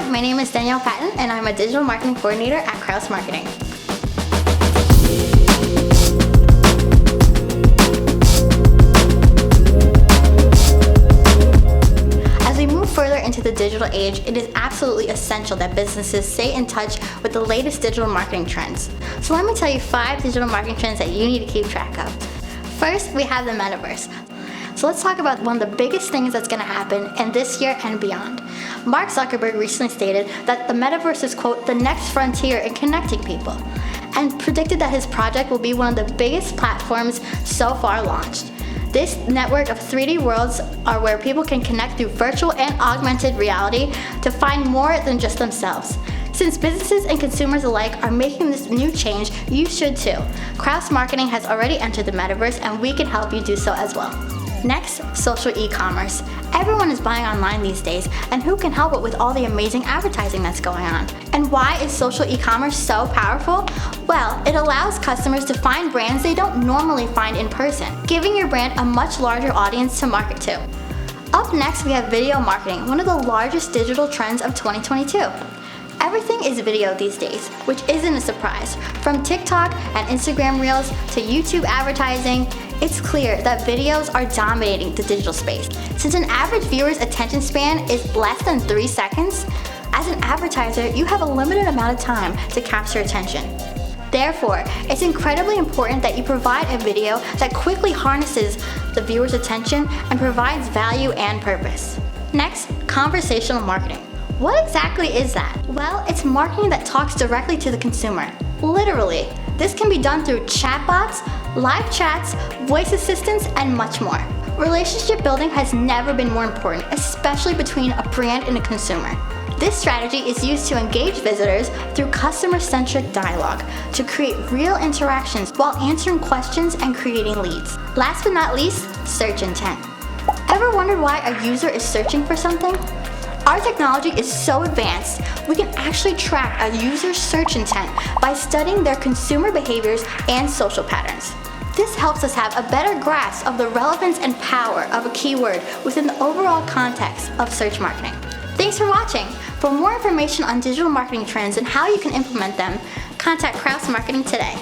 my name is Danielle Patton, and I'm a digital marketing coordinator at Kraus Marketing. As we move further into the digital age, it is absolutely essential that businesses stay in touch with the latest digital marketing trends. So let me tell you 5 digital marketing trends that you need to keep track of. First, we have the Metaverse. So let's talk about one of the biggest things that's going to happen in this year and beyond. Mark Zuckerberg recently stated that the Metaverse is, quote, the next frontier in connecting people, and predicted that his project will be one of the biggest platforms so far launched. This network of 3D worlds are where people can connect through virtual and augmented reality to find more than just themselves. Since businesses and consumers alike are making this new change, you should too. Kraus Marketing has already entered the Metaverse, and we can help you do so as well. Next, social e-commerce. Everyone is buying online these days, and who can help it with all the amazing advertising that's going on? And why is social e-commerce so powerful? Well, it allows customers to find brands they don't normally find in person, giving your brand a much larger audience to market to. Up next, we have video marketing, one of the largest digital trends of 2022. Everything is video these days, which isn't a surprise. From TikTok and Instagram Reels to YouTube advertising, it's clear that videos are dominating the digital space. Since an average viewer's attention span is less than 3 seconds, as an advertiser, you have a limited amount of time to capture attention. Therefore, it's incredibly important that you provide a video that quickly harnesses the viewer's attention and provides value and purpose. Next, conversational marketing. What exactly is that? Well, it's marketing that talks directly to the consumer. Literally. This can be done through chatbots, live chats, voice assistants, and much more. Relationship building has never been more important, especially between a brand and a consumer. This strategy is used to engage visitors through customer-centric dialogue to create real interactions while answering questions and creating leads. Last but not least, search intent. Ever wondered why a user is searching for something? Our technology is so advanced, we can actually track a user's search intent by studying their consumer behaviors and social patterns. This helps us have a better grasp of the relevance and power of a keyword within the overall context of search marketing. Thanks for watching. For more information on digital marketing trends and how you can implement them, contact Kraus Marketing today.